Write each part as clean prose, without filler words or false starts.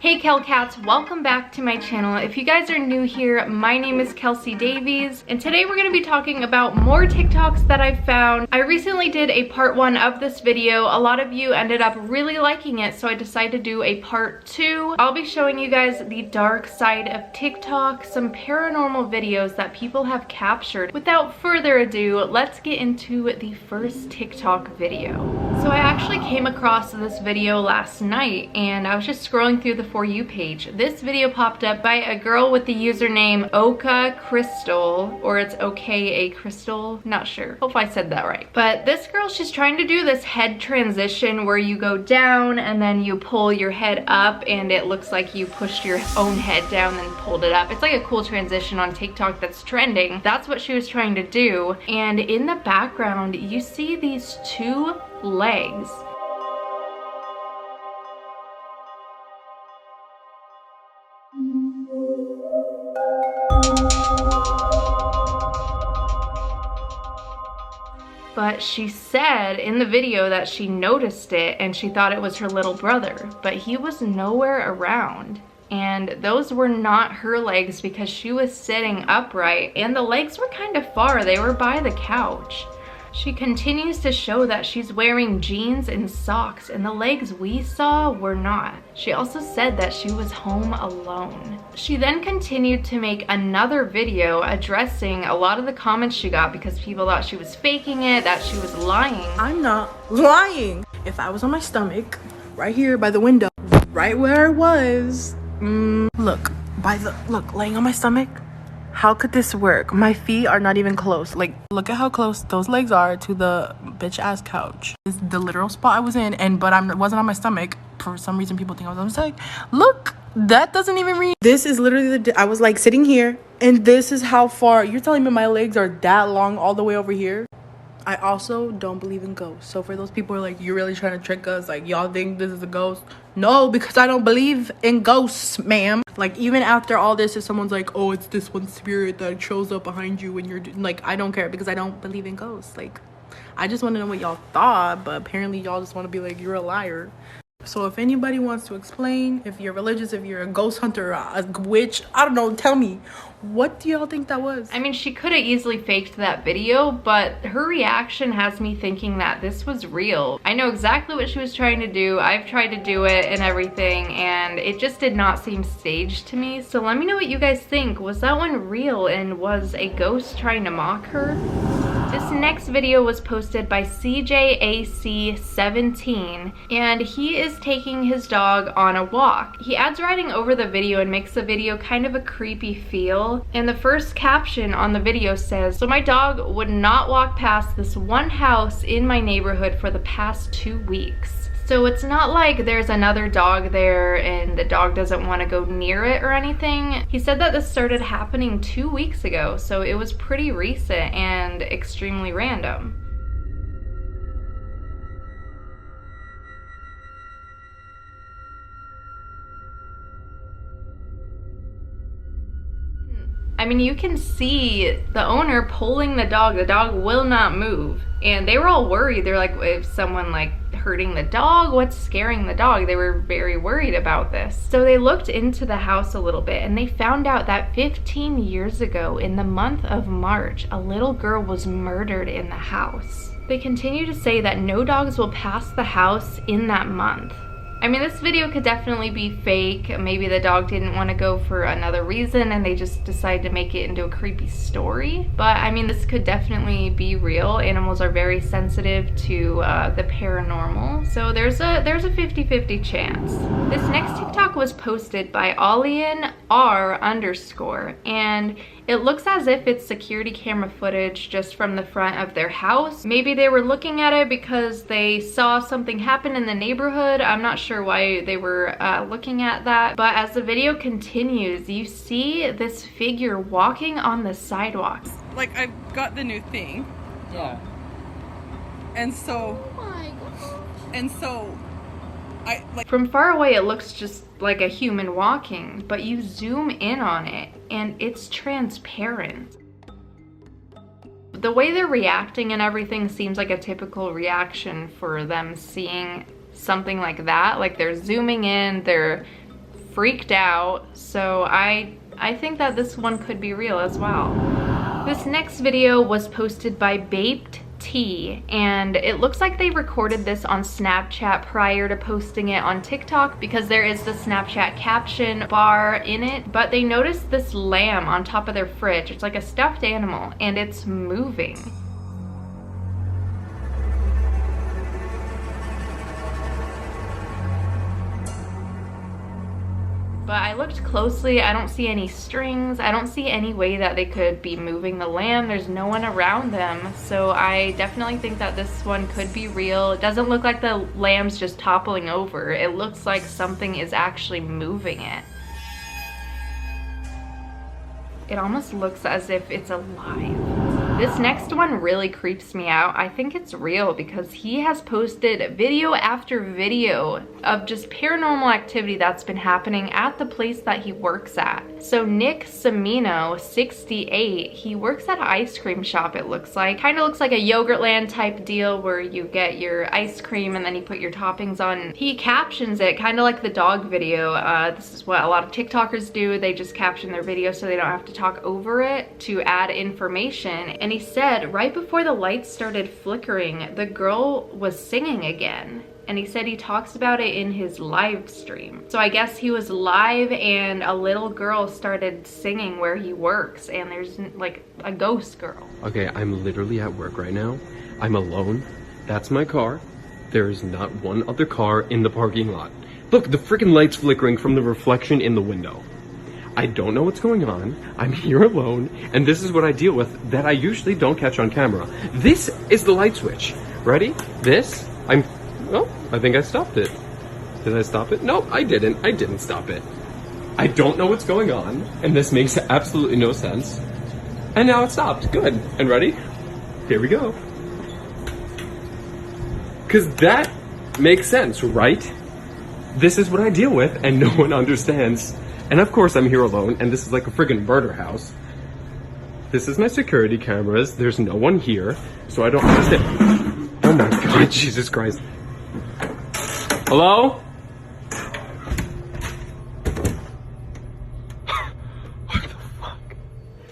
Hey Cats, welcome back to my channel. If you guys are new here, my name is Kelsi Davies, and today we're going to be talking about more TikToks that I've found. I recently did a part 1 of this video. A lot of you ended up really liking it, so I decided to do a part 2. I'll be showing you guys the dark side of TikTok, some paranormal videos that people have captured. Without further ado, let's get into the first TikTok video. So I actually came across this video last night, and I was just scrolling through the For You page. This video popped up by a girl with the username Oka Crystal, or it's OKA Crystal, not sure. Hope I said that right. But this girl, she's trying to do this head transition where you go down and then you pull your head up and it looks like you pushed your own head down and pulled it up. It's like a cool transition on TikTok that's trending. That's what she was trying to do. And in the background, you see these two legs. But she said in the video that she noticed it and she thought it was her little brother, but he was nowhere around. And those were not her legs because she was sitting upright and the legs were kind of far. They were by the couch. She continues to show that she's wearing jeans and socks, and the legs we saw were not. She also said that she was home alone. She then continued to make another video addressing a lot of the comments she got because people thought she was faking it, that she was lying. I'm not lying. If I was on my stomach, right here by the window, right where I was, look, laying on my stomach, how could this work? My feet are not even close. Like, look at how close those legs are to the bitch ass couch. It's the literal spot I was in, but I wasn't on my stomach. For some reason, people think I was on my stomach. Look, that doesn't even read. This is literally I was like sitting here, and this is how far. You're telling me my legs are that long all the way over here? I also don't believe in ghosts. So for those people who are like, you're really trying to trick us, like y'all think this is a ghost? No, because I don't believe in ghosts, ma'am. Like, even after all this, if someone's like, oh, it's this one spirit that shows up behind you when you're like, I don't care because I don't believe in ghosts. Like, I just want to know what y'all thought, but apparently y'all just want to be like, you're a liar. So if anybody wants to explain, if you're religious, if you're a ghost hunter, a witch, I don't know, tell me. What do y'all think that was? I mean, she could have easily faked that video, but her reaction has me thinking that this was real. I know exactly what she was trying to do. I've tried to do it and everything, and it just did not seem staged to me. So let me know what you guys think. Was that one real, and was a ghost trying to mock her? This next video was posted by CJAC17, and he is taking his dog on a walk. He adds writing over the video and makes the video kind of a creepy feel. And the first caption on the video says, "So my dog would not walk past this one house in my neighborhood for the past 2 weeks." So it's not like there's another dog there and the dog doesn't want to go near it or anything. He said that this started happening 2 weeks ago, so it was pretty recent and extremely random. I mean, you can see the owner pulling the dog. The dog will not move. And they were all worried. They're like, if someone like hurting the dog, what's scaring the dog? They were very worried about this. So they looked into the house a little bit and they found out that 15 years ago in the month of March, a little girl was murdered in the house. They continue to say that no dogs will pass the house in that month. I mean, this video could definitely be fake. Maybe the dog didn't want to go for another reason and they just decided to make it into a creepy story. But I mean, this could definitely be real. Animals are very sensitive to the paranormal. So there's a 50-50 chance. This next TikTok was posted by Alien R_, and it looks as if it's security camera footage just from the front of their house. Maybe they were looking at it because they saw something happen in the neighborhood. I'm not sure why they were looking at that. But as the video continues, you see this figure walking on the sidewalk. Like, I've got the new thing. Yeah. And so... Oh my gosh. And so... From far away, it looks just like a human walking, but you zoom in on it and it's transparent. The way they're reacting and everything seems like a typical reaction for them seeing something like that. Like, they're zooming in, they're freaked out. So I think that this one could be real as well. This next video was posted by Bdogtv, and it looks like they recorded this on Snapchat prior to posting it on TikTok because there is the Snapchat caption bar in it. But they noticed this lamb on top of their fridge. It's like a stuffed animal and it's moving. But I looked closely, I don't see any strings, I don't see any way that they could be moving the lamb. There's no one around them, so I definitely think that this one could be real. It doesn't look like the lamb's just toppling over. It looks like something is actually moving it. It almost looks as if it's alive. This next one really creeps me out. I think it's real because he has posted video after video of just paranormal activity that's been happening at the place that he works at. So Nick Semino, 68, he works at an ice cream shop, it looks like. Kind of looks like a Yogurtland type deal where you get your ice cream and then you put your toppings on. He captions it kind of like the dog video. This is what a lot of TikTokers do. They just caption their video so they don't have to talk over it to add information. And he said right before the lights started flickering, the girl was singing again. And he said he talks about it in his live stream. So I guess he was live and a little girl started singing where he works, and there's like a ghost girl. Okay, I'm literally at work right now. I'm alone. That's my car. There is not one other car in the parking lot. Look, the freaking light's flickering from the reflection in the window. I don't know what's going on. I'm here alone, and this is what I deal with that I usually don't catch on camera. This is the light switch. Ready? This? Oh, I think I stopped it. Did I stop it? No, I didn't. I didn't stop it. I don't know what's going on, and this makes absolutely no sense. And now it stopped. Good. And ready? Here we go. Because that makes sense, right? This is what I deal with, and no one understands. And of course I'm here alone, and this is like a friggin' murder house. This is my security cameras. There's no one here, so I don't understand. Oh my god, Jesus Christ. Hello?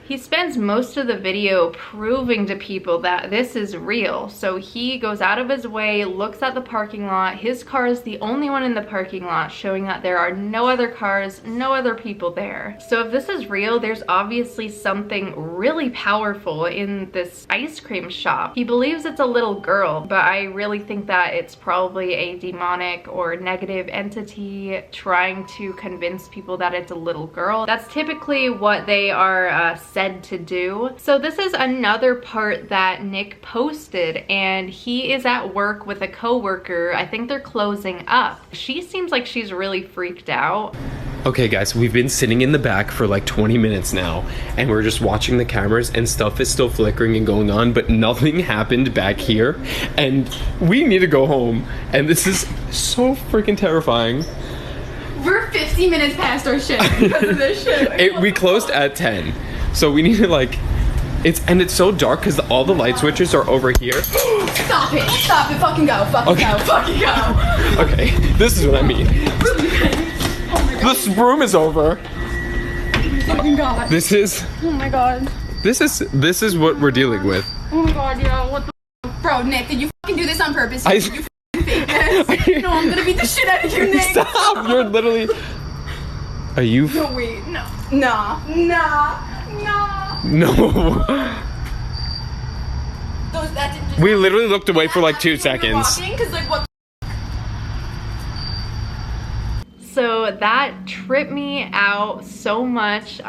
He spends most of the video proving to people that this is real. So he goes out of his way, looks at the parking lot. His car is the only one in the parking lot, showing that there are no other cars, no other people there. So if this is real, there's obviously something really powerful in this ice cream shop. He believes it's a little girl, but I really think that it's probably a demonic or negative entity trying to convince people that it's a little girl. That's typically what they are said to do. So this is another part that Nick posted, and he is at work with a coworker. I think they're closing up. She seems like she's really freaked out. Okay guys, we've been sitting in the back for like 20 minutes now, and we're just watching the cameras, and stuff is still flickering and going on, but nothing happened back here, and we need to go home, and this is so freaking terrifying. We're 50 minutes past our shift because of this shit. We closed at 10. So we need to like, it's so dark because all the light switches are over here. Stop it, fucking go, fucking go. Okay, this is what I mean. Oh my god. This room is over. Fucking god. This is. Oh my god. This is what we're dealing with. Oh my god, yo, what the bro, Nick, did you fucking do this on purpose? Did you fucking fake this? No, I'm gonna beat the shit out of you, Nick. Stop, you're literally. Are you? No, wait, no. No. That didn't just We literally looked away for like 2 seconds. Cause like what? So that tripped me out so much.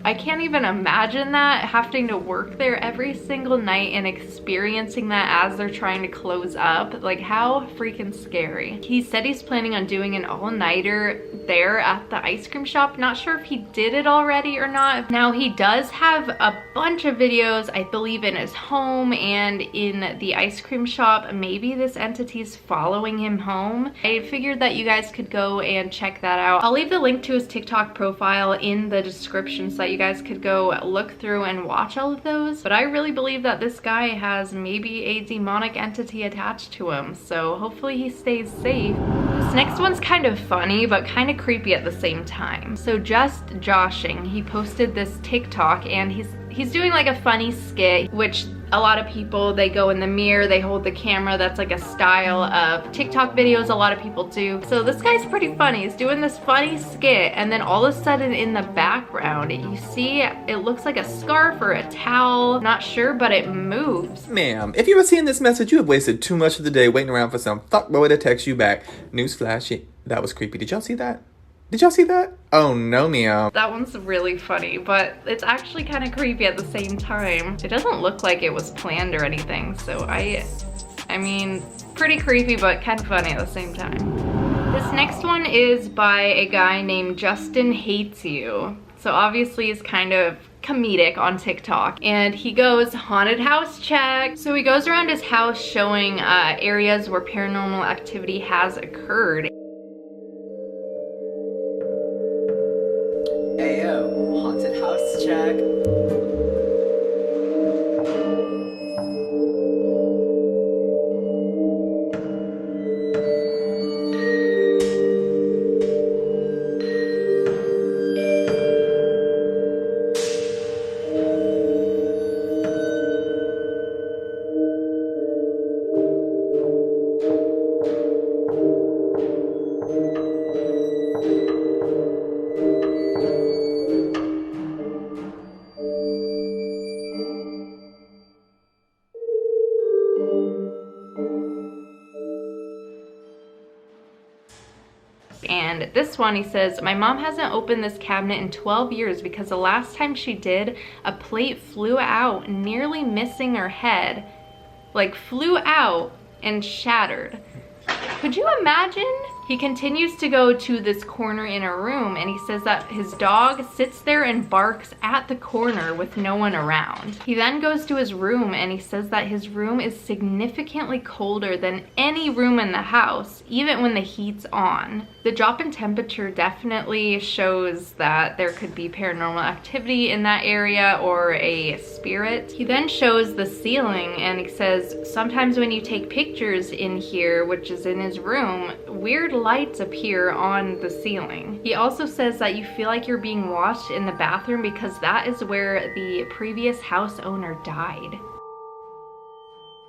I can't even imagine that, having to work there every single night and experiencing that as they're trying to close up. Like, how freaking scary. He said he's planning on doing an all-nighter there at the ice cream shop. Not sure if he did it already or not. Now, he does have a bunch of videos, I believe, in his home and in the ice cream shop. Maybe this entity's following him home. I figured that you guys could go and check that out. I'll leave the link to his TikTok profile in the description so that you guys could go look through and watch all of those. But I really believe that this guy has maybe a demonic entity attached to him, so hopefully he stays safe. This next one's kind of funny, but kind of creepy at the same time. So Just Joshing, he posted this TikTok, and he's doing like a funny skit, which a lot of people, they go in the mirror, they hold the camera. That's like a style of TikTok videos a lot of people do. So this guy's pretty funny. He's doing this funny skit, and then all of a sudden in the background, you see it looks like a scarf or a towel. Not sure, but it moves. Ma'am, if you were seeing this message, you have wasted too much of the day waiting around for some fuckboy to text you back. Newsflash, that was creepy. Did y'all see that? Did y'all see that? Oh no, meow. That one's really funny, but it's actually kind of creepy at the same time. It doesn't look like it was planned or anything, so I mean, pretty creepy, but kind of funny at the same time. This next one is by a guy named Justin Hates You. So obviously he's kind of comedic on TikTok, and he goes haunted house check. So he goes around his house showing areas where paranormal activity has occurred. Ayo, haunted house check. And this one, he says, my mom hasn't opened this cabinet in 12 years because the last time she did, a plate flew out, nearly missing her head. Like, flew out and shattered. Could you imagine? He continues to go to this corner in a room, and he says that his dog sits there and barks at the corner with no one around. He then goes to his room, and he says that his room is significantly colder than any room in the house, even when the heat's on. The drop in temperature definitely shows that there could be paranormal activity in that area or a spirit. He then shows the ceiling, and he says sometimes when you take pictures in here, which is in his room, weird lights appear on the ceiling. He also says that you feel like you're being watched in the bathroom because that is where the previous house owner died.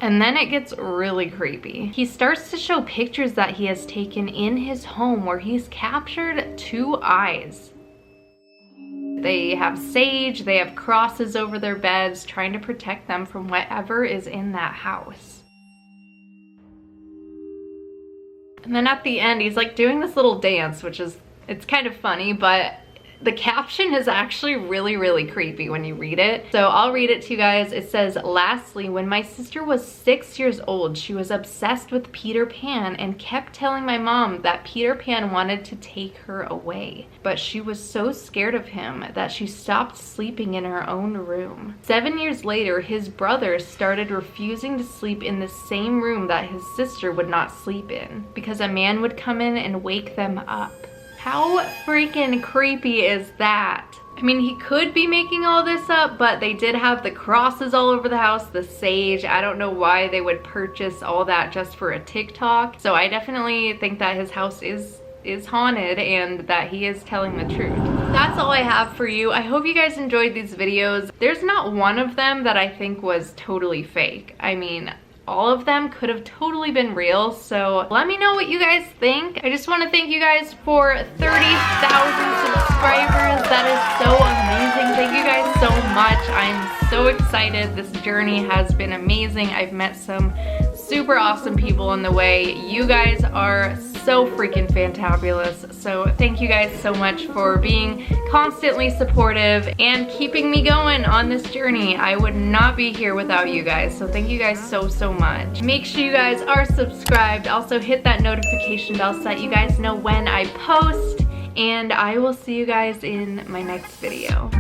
And then it gets really creepy. He starts to show pictures that he has taken in his home where he's captured 2 eyes. They have sage, they have crosses over their beds, trying to protect them from whatever is in that house. And then at the end, he's like doing this little dance, which is, it's kind of funny, but the caption is actually really, really creepy when you read it. So I'll read it to you guys. It says, lastly, when my sister was 6 years old, she was obsessed with Peter Pan and kept telling my mom that Peter Pan wanted to take her away. But she was so scared of him that she stopped sleeping in her own room. 7 years later, his brothers started refusing to sleep in the same room that his sister would not sleep in because a man would come in and wake them up. How freaking creepy is that? I mean, he could be making all this up, but they did have the crosses all over the house, the sage. I don't know why they would purchase all that just for a TikTok. So I definitely think that his house is haunted and that he is telling the truth. That's all I have for you. I hope you guys enjoyed these videos. There's not one of them that I think was totally fake. I mean, all of them could have totally been real, so let me know what you guys think. I just want to thank you guys for 30,000 subscribers. That is so amazing. Thank you guys so much. I'm so excited. This journey has been amazing. I've met some super awesome people on the way. You guys are so freaking fantabulous. So thank you guys so much for being constantly supportive and keeping me going on this journey. I would not be here without you guys. So thank you guys so much. Make sure you guys are subscribed. Also hit that notification bell so that you guys know when I post. And I will see you guys in my next video.